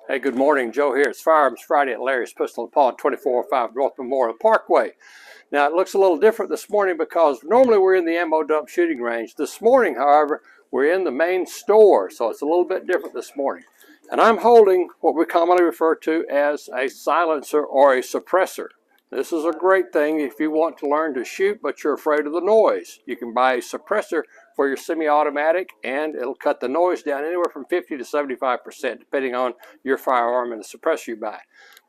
Hey, good morning. Joe here. It's Firearms Friday at Larry's Pistol and Pawn, 2405 North Memorial Parkway. Now, it looks a little different this morning because normally we're in the ammo dump shooting range. This morning, however, we're in the main store, so it's a little bit different this morning. And I'm holding what we commonly refer to as a silencer or a suppressor. This is a great thing if you want to learn to shoot, but you're afraid of the noise. You can buy a suppressor for your semi-automatic, and it'll cut the noise down anywhere from 50 to 75%, depending on your firearm and the suppressor you buy.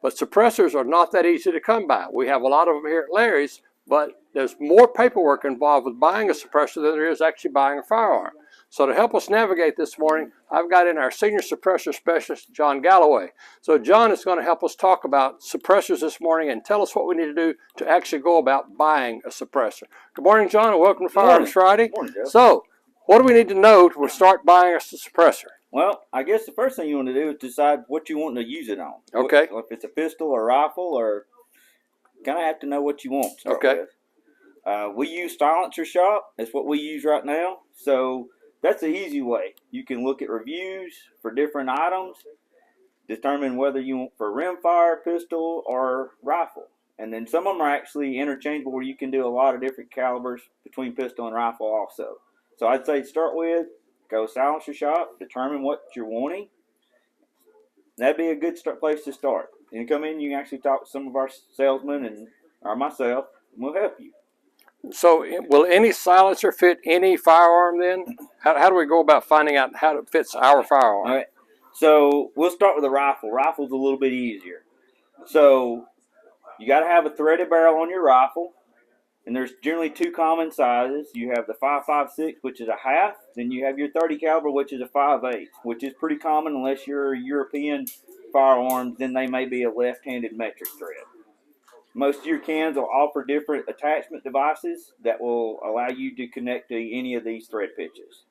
But suppressors are not that easy to come by. We have a lot of them here at Larry's, but there's more paperwork involved with buying a suppressor than there is actually buying a firearm. So to help us navigate this morning, I've got in our senior suppressor specialist, John Galloway. So John is going to help us talk about suppressors this morning and tell us what we need to do to actually go about buying a suppressor. Good morning, John, and welcome to Firearms Friday. Good morning, Joe. So, what do we need to know to start buying a suppressor? Well, I guess the first thing you want to do is decide what you want to use it on. Okay. If it's a pistol or rifle, or kind of have to know what you want to start with. We use Silencer Shop. That's what we use right now. So that's the easy way. You can look at reviews for different items, determine whether you want for rimfire, pistol, or rifle. And then some of them are actually interchangeable where you can do a lot of different calibers between pistol and rifle also. So I'd say start with, go Silencer Shop, determine what you're wanting. That'd be a good place to start. And you come in, you can actually talk to some of our salesmen or myself, and we'll help you. So will any silencer fit any firearm then? How do we go about finding out how it fits our firearm? All right. So we'll start with the rifle. Rifle's a little bit easier. So you got to have a threaded barrel on your rifle. And there's generally two common sizes. You have the 5.56, which is a half. Then you have your 30 caliber, which is a 5.8, which is pretty common unless you're European firearms. Then they may be a left-handed metric thread. Most of your cans will offer different attachment devices that will allow you to connect to any of these thread pitches.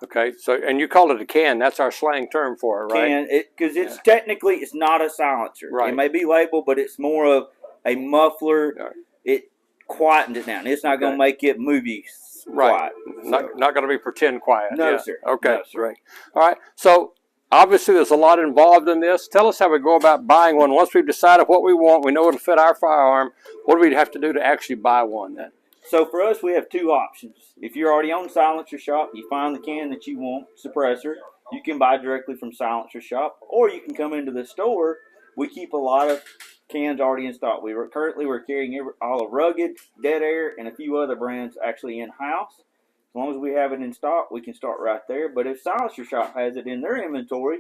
Okay, and you call it a can. That's our slang term for it, right? Can, because it's technically it's not a silencer. Right. It may be labeled, but it's more of a muffler. Right. It quietens it down. It's not going to make it movie quiet. Not going to be pretend quiet. No, sir. Okay, no, sir. Great. All right, so obviously there's a lot involved in this. Tell us how we go about buying one. Once we've decided what we want, we know it'll fit our firearm, what do we have to do to actually buy one then? So for us, we have two options. If you're already on Silencer Shop, you find the can that you want, suppressor, you can buy directly from Silencer Shop, or you can come into the store. We keep a lot of cans already in stock. We're carrying all of Rugged, Dead Air, and a few other brands actually in-house. As long as we have it in stock, we can start right there. But if Silencer Shop has it in their inventory,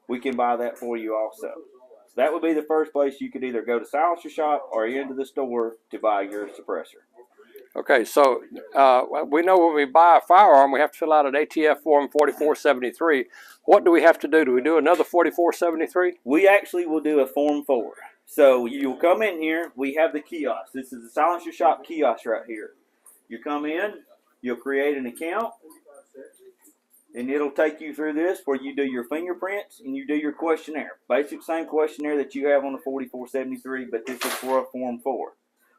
we can buy that for you also. So that would be the first place you could either go to Silencer Shop or into the store to buy your suppressor. Okay, so we know when we buy a firearm, we have to fill out an ATF form 4473. What do we have to do? Do we do another 4473? We actually will do a form 4. So you'll come in here. We have the kiosk. This is the Silencer Shop kiosk right here. You come in, you'll create an account, and it'll take you through this where you do your fingerprints and you do your questionnaire. Basic same questionnaire that you have on the 4473, but this is for a form 4.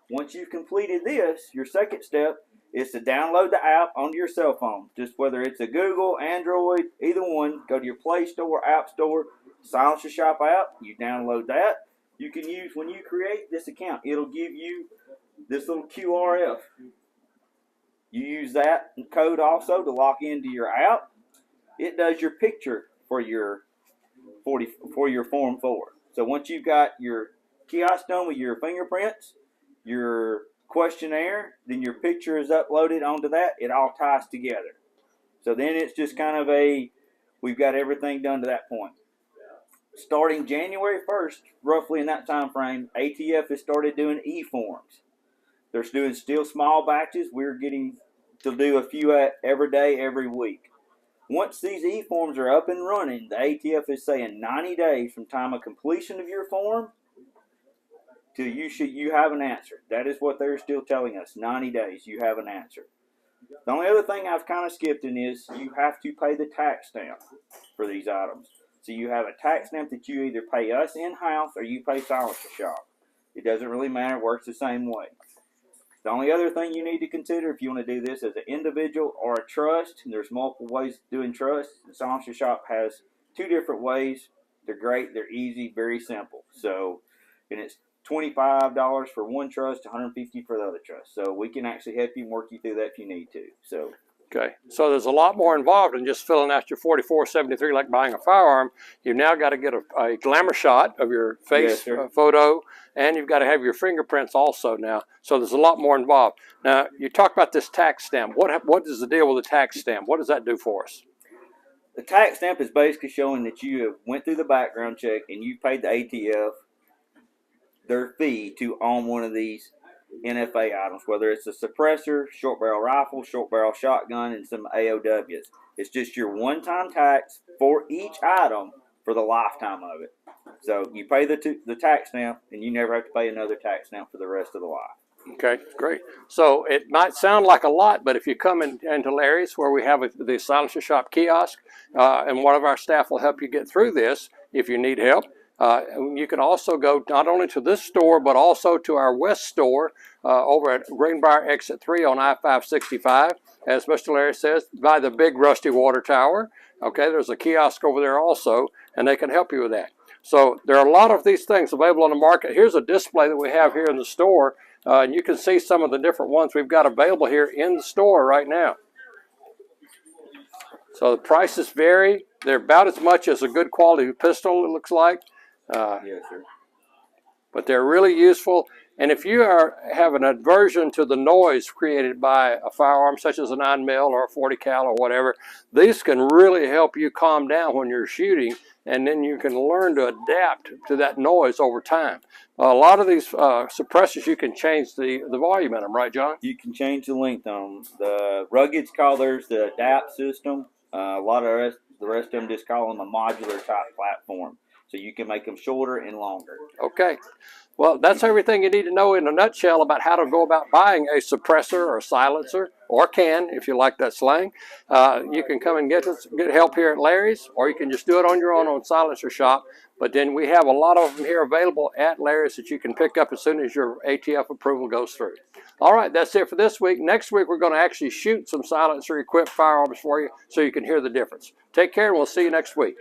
Once you've completed this, your second step is to download the app onto your cell phone. Just whether it's a Google, Android, either one, go to your Play Store, App Store, Silencer Shop app, you download that. You can use, when you create this account, it'll give you this little QRF. You use that code also to log into your app. It does your picture for your form 4. So once you've got your kiosk done with your fingerprints, your questionnaire, then your picture is uploaded onto that. It all ties together. So then it's just kind of we've got everything done to that point. Starting January 1st, roughly in that time frame, ATF has started doing e-forms. They're doing still small batches. We're getting to do a few every day, every week. Once these e-forms are up and running, the ATF is saying 90 days from time of completion of your form till you have an answer. That is what they're still telling us. 90 days, you have an answer. The only other thing I've kind of skipped in is you have to pay the tax stamp for these items. So you have a tax stamp that you either pay us in-house or you pay Silencer Shop. It doesn't really matter. It works the same way. The only other thing you need to consider if you want to do this as an individual or a trust, and there's multiple ways of doing trust, the Silencer Shop has 2 different ways They're great. They're easy, very simple. So, and it's $25 for one trust, $150 for the other trust. So we can actually help you and work you through that if you need to. So. Okay, so there's a lot more involved than just filling out your 4473 like buying a firearm. You've now got to get a glamour shot of your face photo, and you've got to have your fingerprints also now. So there's a lot more involved. Now, you talk about this tax stamp. What is the deal with the tax stamp? What does that do for us? The tax stamp is basically showing that you have went through the background check and you paid the ATF their fee to own one of these NFA items, whether it's a suppressor, short barrel rifle, short barrel shotgun, and some AOWs. It's just your one-time tax for each item for the lifetime of it. So you pay the tax stamp, and you never have to pay another tax stamp for the rest of the life. Okay, great. So it might sound like a lot, but if you come into Larry's, where we have the Silencer Shop kiosk, and one of our staff will help you get through this if you need help. You can also go not only to this store, but also to our West store over at Greenbrier Exit 3 on I-565. As Mr. Larry says, by the big rusty water tower. Okay, there's a kiosk over there also, and they can help you with that. So there are a lot of these things available on the market. Here's a display that we have here in the store, and you can see some of the different ones we've got available here in the store right now. So the prices vary. They're about as much as a good quality pistol, it looks like. Yes, sir. But they're really useful. And if you have an aversion to the noise created by a firearm, such as a 9mm or a 40 cal or whatever, these can really help you calm down when you're shooting, and then you can learn to adapt to that noise over time. A lot of these suppressors, you can change the volume in them, right, John? You can change the length on them. The ruggeds call theirs the adapt system. A lot of the rest of them just call them a modular type platform. So you can make them shorter and longer. Okay. Well, that's everything you need to know in a nutshell about how to go about buying a suppressor or a silencer, or can, if you like that slang. You can come and get help here at Larry's, or you can just do it on your own on Silencer Shop. But then we have a lot of them here available at Larry's that you can pick up as soon as your ATF approval goes through. All right, that's it for this week. Next week, we're going to actually shoot some silencer-equipped firearms for you so you can hear the difference. Take care, and we'll see you next week.